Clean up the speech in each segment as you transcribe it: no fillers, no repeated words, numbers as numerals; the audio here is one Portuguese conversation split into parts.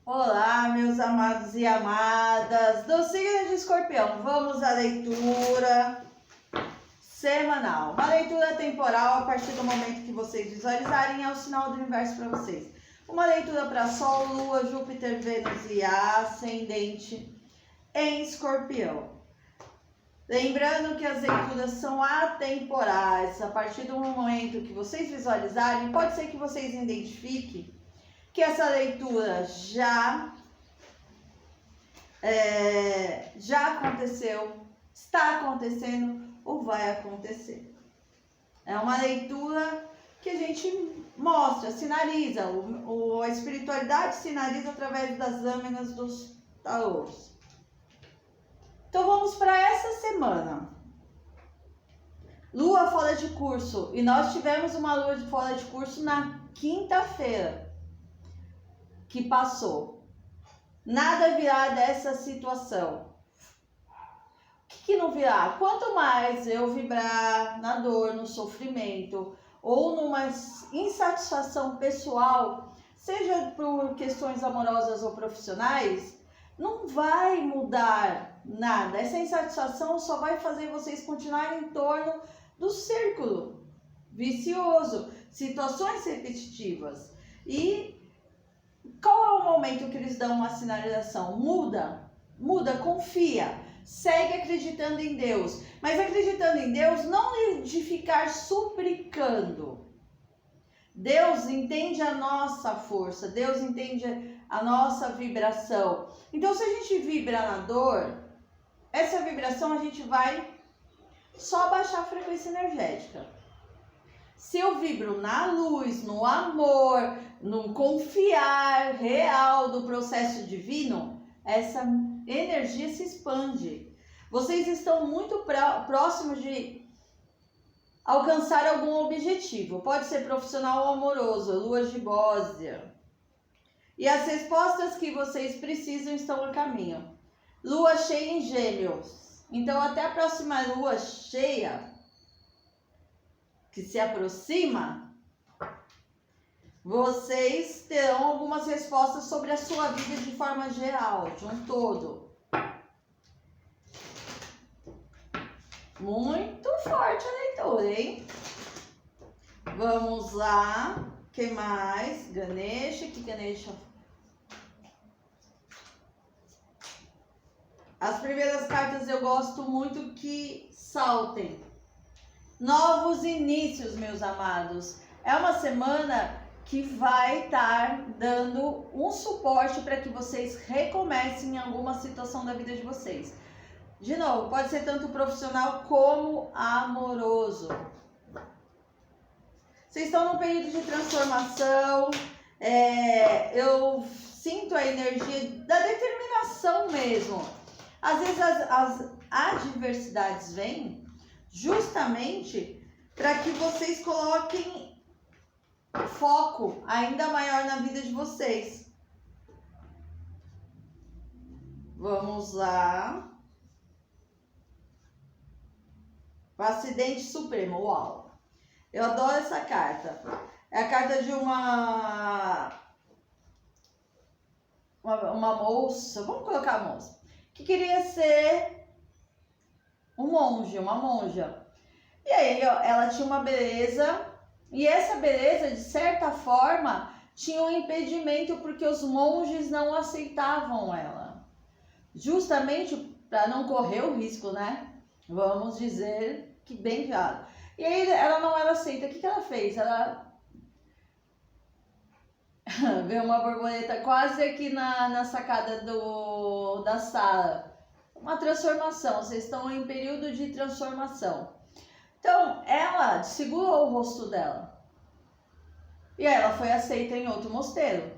Olá, meus amados e amadas do signo de Escorpião. Vamos à leitura semanal. Uma leitura temporal a partir do momento que vocês visualizarem é o sinal do universo para vocês. Uma leitura para Sol, Lua, Júpiter, Vênus e Ascendente em Escorpião. Lembrando que as leituras são atemporais. A partir do momento que vocês visualizarem, pode ser que vocês identifiquem que essa leitura já aconteceu, está acontecendo ou vai acontecer. É uma leitura que a gente mostra, sinaliza, a espiritualidade sinaliza através das lâminas dos tarôs. Então vamos para essa semana. Lua fora de curso, e nós tivemos uma lua de fora de curso na quinta-feira que passou. Nada virá dessa situação. O que não virá? Quanto mais eu vibrar na dor, no sofrimento ou numa insatisfação pessoal, seja por questões amorosas ou profissionais, não vai mudar nada. Essa insatisfação só vai fazer vocês continuarem em torno do círculo vicioso, situações repetitivas. E qual é o momento que eles dão uma sinalização? Muda, confia, segue acreditando em Deus. Mas acreditando em Deus não de ficar suplicando. Deus entende a nossa força, Deus entende a nossa vibração. Então, se a gente vibra na dor, essa vibração a gente vai só baixar a frequência energética. Se eu vibro na luz, no amor, no confiar real do processo divino, essa energia se expande. Vocês estão muito próximos de alcançar algum objetivo. Pode ser profissional ou amoroso, lua gibósia. E as respostas que vocês precisam estão a caminho. Lua cheia em Gêmeos. Então, até a próxima lua cheia que se aproxima, vocês terão algumas respostas sobre a sua vida de forma geral, de um todo. Muito forte a leitura, hein? Vamos lá. O que mais? Ganesha. Que Ganesha? As primeiras cartas eu gosto muito que saltem. Novos inícios, meus amados. É uma semana que vai estar dando um suporte para que vocês recomecem em alguma situação da vida de vocês. De novo, pode ser tanto profissional como amoroso. Vocês estão num período de transformação. Eu sinto a energia da determinação mesmo. Às vezes as adversidades vêm justamente para que vocês coloquem foco ainda maior na vida de vocês. Vamos lá. O Acidente Supremo, uau. Eu adoro essa carta. É a carta de uma moça, vamos colocar a moça, que queria ser um monge, uma monja. E aí ela tinha uma beleza, e essa beleza, de certa forma, tinha um impedimento porque os monges não aceitavam ela. Justamente para não correr o risco, né? Vamos dizer que bem claro. E aí ela não era aceita. O que ela fez? Ela veio uma borboleta quase aqui na sacada da sala. Uma transformação, vocês estão em período de transformação. Então, ela segurou o rosto dela. E aí ela foi aceita em outro mosteiro.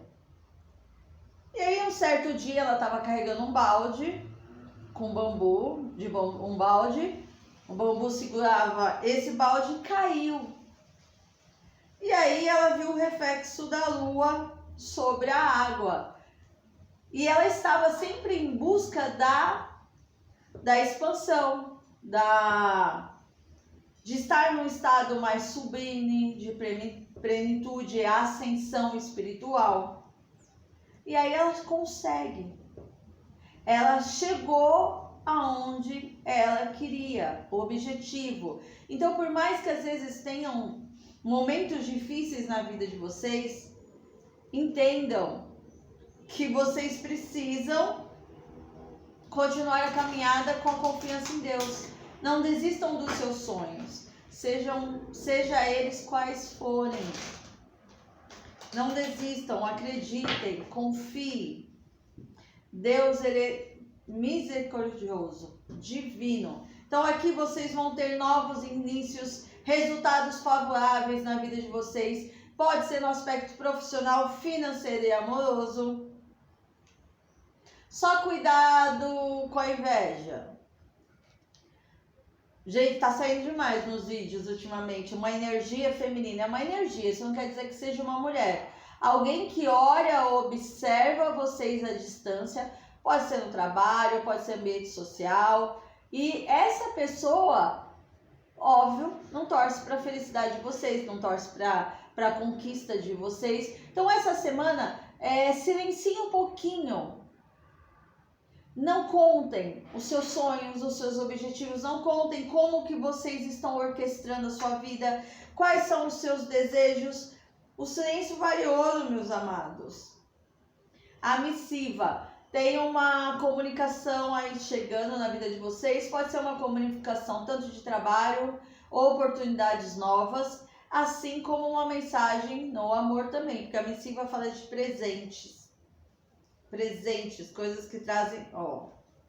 E aí, um certo dia, ela estava carregando um balde com bambu, um balde. O bambu segurava esse balde e caiu. E aí ela viu o reflexo da lua sobre a água. E ela estava sempre em busca da expansão, de estar num estado mais sublime, de plenitude, ascensão espiritual. E aí ela consegue. Ela chegou aonde ela queria, o objetivo. Então, por mais que às vezes tenham momentos difíceis na vida de vocês, entendam que vocês precisam continuar a caminhada com a confiança em Deus. Não desistam dos seus sonhos, seja eles quais forem. Não desistam, acreditem, confiem. Deus, ele é misericordioso, divino. Então aqui vocês vão ter novos inícios, resultados favoráveis na vida de vocês. Pode ser no aspecto profissional, financeiro e amoroso. Só cuidado com a inveja. Gente, tá saindo demais nos vídeos ultimamente. Uma energia feminina. É uma energia, isso não quer dizer que seja uma mulher. Alguém que olha, observa vocês à distância. Pode ser no trabalho, pode ser no ambiente social. E essa pessoa, óbvio, não torce para a felicidade de vocês, não torce para a conquista de vocês. Então essa semana, silenciem um pouquinho. Não contem os seus sonhos, os seus objetivos, não contem como que vocês estão orquestrando a sua vida, quais são os seus desejos. O silêncio vale ouro, meus amados. A missiva, tem uma comunicação aí chegando na vida de vocês, pode ser uma comunicação tanto de trabalho, oportunidades novas, assim como uma mensagem no amor também, porque a missiva fala de presentes. Presentes, coisas que trazem,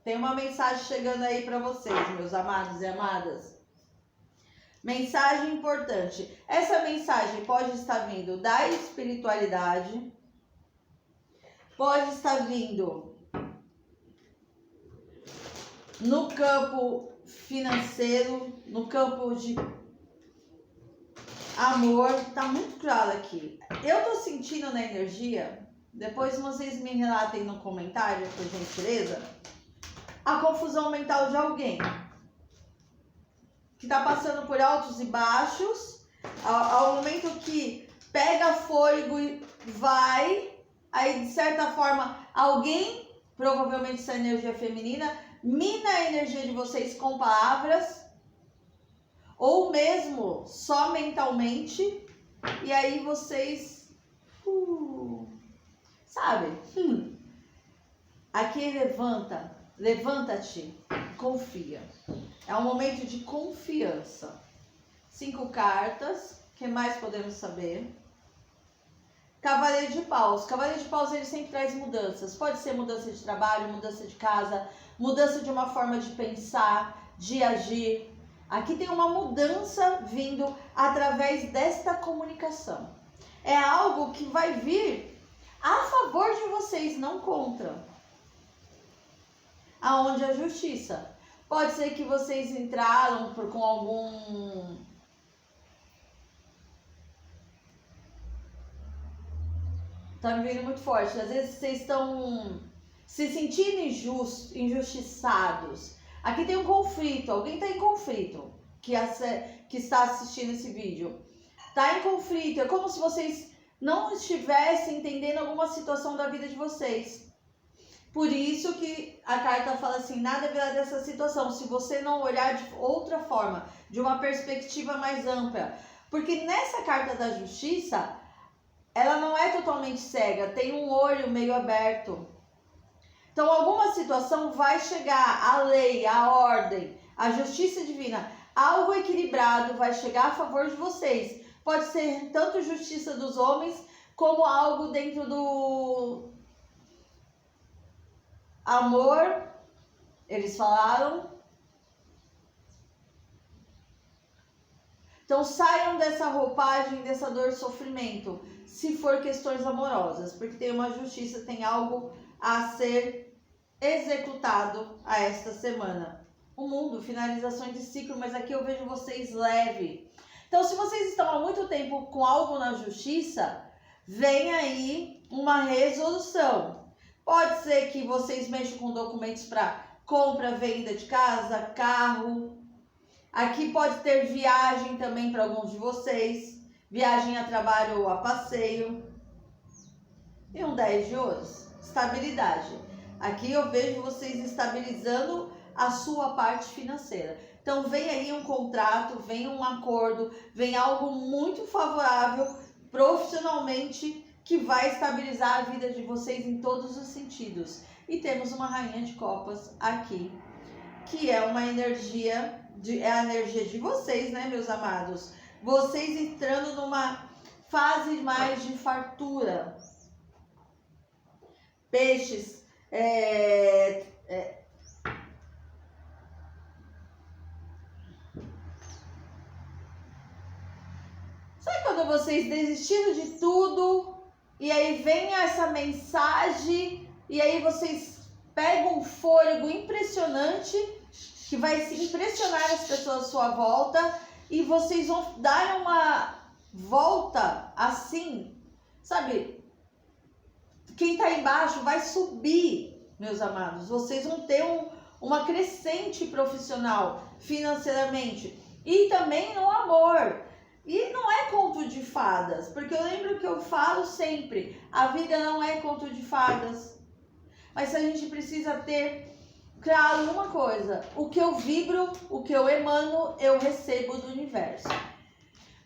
tem uma mensagem chegando aí para vocês, meus amados e amadas. Mensagem importante. Essa mensagem pode estar vindo da espiritualidade, pode estar vindo no campo financeiro, no campo de amor. Tá muito claro aqui. Eu tô sentindo na energia. Depois vocês me relatem no comentário, por gentileza, a confusão mental de alguém que está passando por altos e baixos, ao momento que pega fôlego e vai, aí de certa forma alguém, provavelmente essa energia feminina, mina a energia de vocês com palavras, ou mesmo só mentalmente, e aí vocês... Sabe? Aqui levanta-te, confia. É um momento de confiança. 5 cartas, o que mais podemos saber? Cavaleiro de Paus. Cavaleiro de Paus, ele sempre traz mudanças. Pode ser mudança de trabalho, mudança de casa, mudança de uma forma de pensar, de agir. Aqui tem uma mudança vindo através desta comunicação. É algo que vai vir a favor de vocês, não contra. Aonde a justiça. Pode ser que vocês entraram com algum... Tá me vindo muito forte. Às vezes vocês estão se sentindo injustiçados. Aqui tem um conflito. Alguém está em conflito que está assistindo esse vídeo. Está em conflito. É como se vocês não estivesse entendendo alguma situação da vida de vocês. Por isso que a carta fala assim, nada virá dessa situação, se você não olhar de outra forma, de uma perspectiva mais ampla. Porque nessa carta da justiça, ela não é totalmente cega, tem um olho meio aberto. Então alguma situação vai chegar, a lei, a ordem, a justiça divina, algo equilibrado vai chegar a favor de vocês. Pode ser tanto justiça dos homens, como algo dentro do amor, eles falaram. Então saiam dessa roupagem, dessa dor e sofrimento, se for questões amorosas, porque tem uma justiça, tem algo a ser executado a esta semana. O mundo, finalizações de ciclo, mas aqui eu vejo vocês leve. Então, se vocês estão há muito tempo com algo na justiça, vem aí uma resolução. Pode ser que vocês mexam com documentos para compra, venda de casa, carro. Aqui pode ter viagem também para alguns de vocês. Viagem a trabalho ou a passeio. E um 10 de ouros. estabilidade. Aqui eu vejo vocês estabilizando a sua parte financeira. Então vem aí um contrato, vem um acordo, vem algo muito favorável profissionalmente que vai estabilizar a vida de vocês em todos os sentidos. E temos uma rainha de copas aqui, que é uma energia, é a energia de vocês, né, meus amados? Vocês entrando numa fase mais de fartura. Peixes, sabe quando vocês desistiram de tudo e aí vem essa mensagem e aí vocês pegam um fôlego impressionante que vai se impressionar as pessoas à sua volta e vocês vão dar uma volta assim, sabe? Quem tá embaixo vai subir, meus amados. Vocês vão ter uma crescente profissional, financeiramente e também no amor. E não é conto de fadas, porque eu lembro que eu falo sempre, a vida não é conto de fadas. Mas a gente precisa ter claro uma coisa, o que eu vibro, o que eu emano, eu recebo do universo.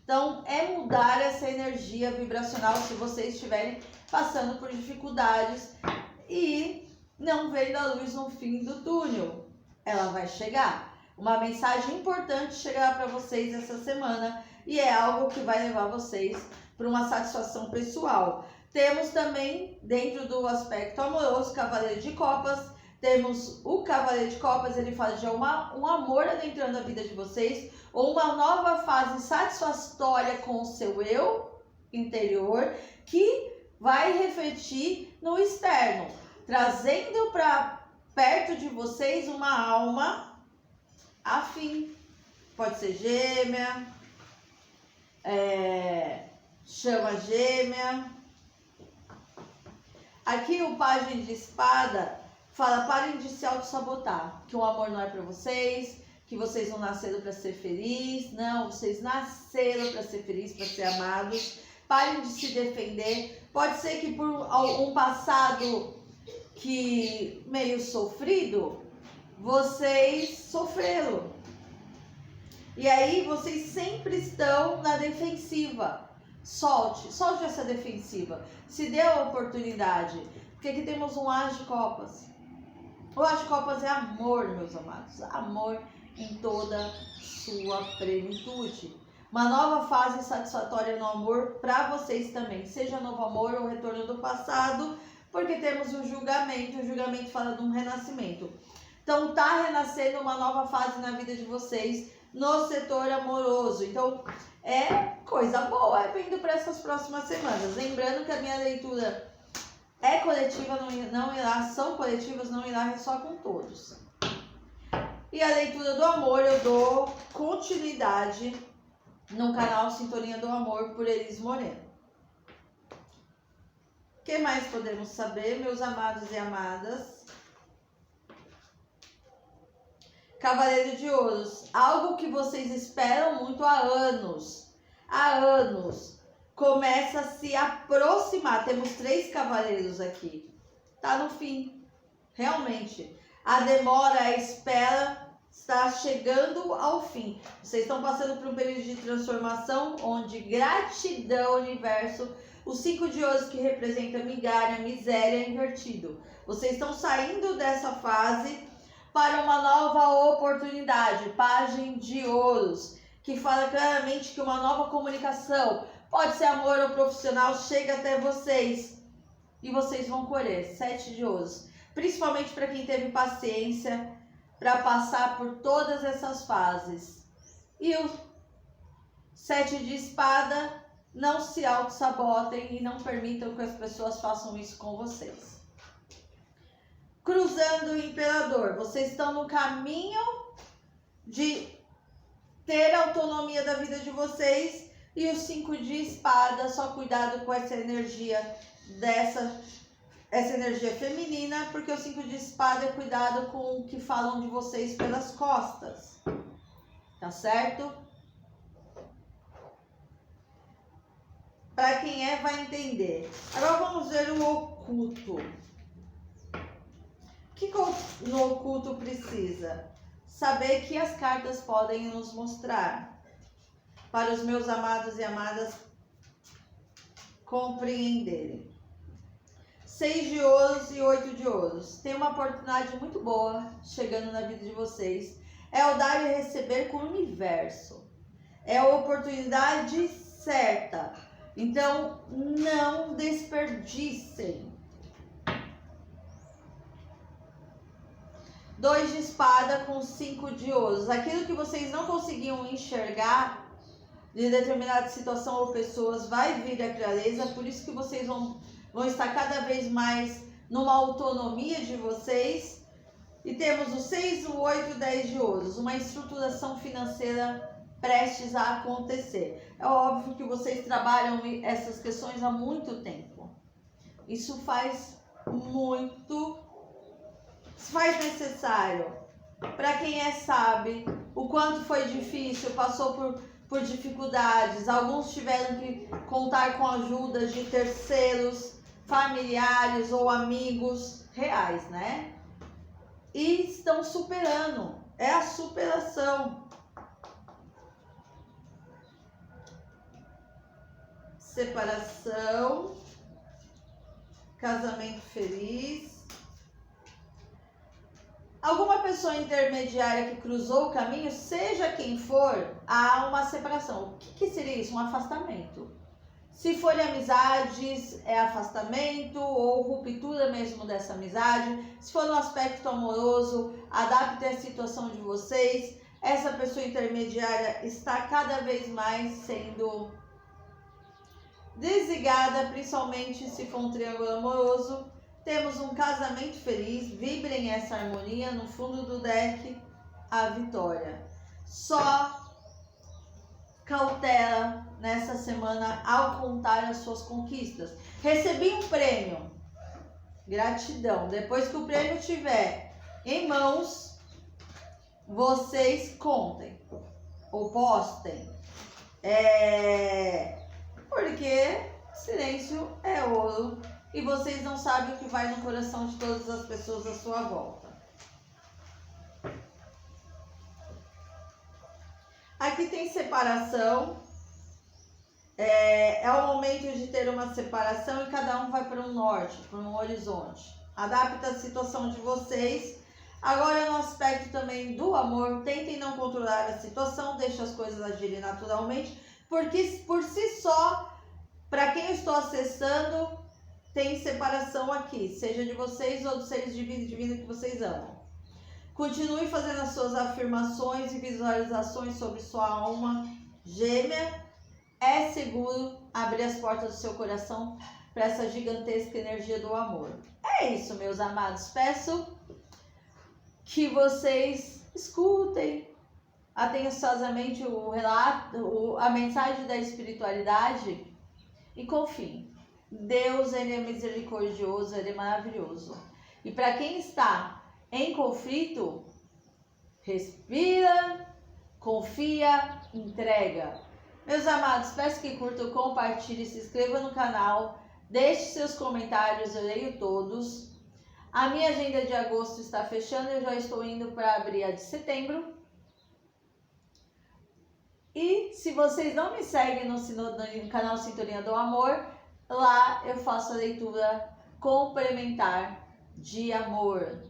Então, é mudar essa energia vibracional se vocês estiverem passando por dificuldades e não vendo a luz no fim do túnel. Ela vai chegar. Uma mensagem importante chegará para vocês essa semana e é algo que vai levar vocês para uma satisfação pessoal. Temos também, dentro do aspecto amoroso, Cavaleiro de Copas. Temos o Cavaleiro de Copas, ele fala de um amor adentrando a vida de vocês, ou uma nova fase satisfatória com o seu eu interior, que vai refletir no externo, trazendo para perto de vocês uma alma afim. Pode ser gêmea, chama gêmea. Aqui o Pajem de Espada fala, parem de se auto-sabotar, que o amor não é para vocês, que vocês não nasceram para ser felizes. Não, vocês nasceram para ser felizes, para ser amados. Parem de se defender. Pode ser que por um passado que meio sofrido, vocês sofreram. E aí vocês sempre estão na defensiva. Solte essa defensiva. Se dê a oportunidade. Porque aqui temos um As de Copas. O As de Copas é amor, meus amados. Amor em toda sua plenitude. Uma nova fase satisfatória no amor para vocês também. Seja novo amor ou retorno do passado. Porque temos o julgamento. O julgamento fala de um renascimento. Então tá renascendo uma nova fase na vida de vocês no setor amoroso. Então é coisa boa vindo para essas próximas semanas. Lembrando que a minha leitura é coletiva, não irá, são coletivas, não irá só com todos. E a leitura do amor eu dou continuidade no canal Sintonia do Amor por Elis Moreno. O que mais podemos saber, meus amados e amadas? Cavaleiro de Ouros, algo que vocês esperam muito há anos, começa a se aproximar. Temos 3 cavaleiros aqui, tá no fim, realmente. A demora, a espera está chegando ao fim. Vocês estão passando por um período de transformação, onde gratidão, universo, os 5 de ouros que representa migalha, miséria, invertido. Vocês estão saindo dessa fase para uma nova oportunidade. Pajem de Ouros, que fala claramente que uma nova comunicação, pode ser amor ou profissional, chega até vocês e vocês vão colher. 7 de Ouros, principalmente para quem teve paciência para passar por todas essas fases. E o 7 de Espada, não se auto-sabotem e não permitam que as pessoas façam isso com vocês. Cruzando o Imperador, vocês estão no caminho de ter autonomia da vida de vocês. E o 5 de Espada, só cuidado com essa energia essa energia feminina, porque o 5 de Espada é cuidado com o que falam de vocês pelas costas, tá certo? Para quem vai entender. Agora vamos ver o oculto. no oculto precisa? Saber que as cartas podem nos mostrar. Para os meus amados e amadas compreenderem. 6 de ouros e 8 de ouros. Tem uma oportunidade muito boa chegando na vida de vocês. É o dar e receber com o universo. É a oportunidade certa. Então, não desperdicem. 2 de espada com 5 de ouros. Aquilo que vocês não conseguiam enxergar de determinada situação ou pessoas vai vir a clareza. Por isso que vocês vão estar cada vez mais numa autonomia de vocês. E temos o 6, o 8 e o 10 de ouros. Uma estruturação financeira prestes a acontecer. É óbvio que vocês trabalham essas questões há muito tempo. Isso faz necessário. Para quem sabe o quanto foi difícil, passou por dificuldades. Alguns tiveram que contar com a ajuda de terceiros, familiares ou amigos reais, né? E estão superando. É a superação. Separação, casamento feliz. Alguma pessoa intermediária que cruzou o caminho, seja quem for, há uma separação. O que seria isso? Um afastamento. Se for amizades, é afastamento ou ruptura mesmo dessa amizade. Se for no aspecto amoroso, adapte a situação de vocês. Essa pessoa intermediária está cada vez mais sendo desligada, principalmente se for um triângulo amoroso. Temos um casamento feliz, vibrem essa harmonia. No fundo do deck, a vitória. Só cautela nessa semana ao contar as suas conquistas. Recebi um prêmio, gratidão. Depois que o prêmio estiver em mãos, vocês contem ou postem. Porque silêncio é ouro e vocês não sabem o que vai no coração de todas as pessoas à sua volta. Aqui tem separação. É o momento de ter uma separação e cada um vai para um norte, para um horizonte. Adapta a situação de vocês. Agora, no aspecto também do amor, tentem não controlar a situação, deixem as coisas agirem naturalmente, porque por si só, para quem eu estou acessando, tem separação aqui, seja de vocês ou dos seres divinos que vocês amam. Continue fazendo as suas afirmações e visualizações sobre sua alma gêmea. É seguro abrir as portas do seu coração para essa gigantesca energia do amor. É isso, meus amados. Peço que vocês escutem atenciosamente o relato, a mensagem da espiritualidade e confiem. Deus, ele é misericordioso, ele é maravilhoso. E para quem está em conflito, respira, confia, entrega. Meus amados, peço que curtam, compartilhem, se inscrevam no canal, deixe seus comentários, eu leio todos. A minha agenda de agosto está fechando, eu já estou indo para abrir a de setembro. E se vocês não me seguem no canal Sintonia do Amor, lá eu faço a leitura complementar de amor.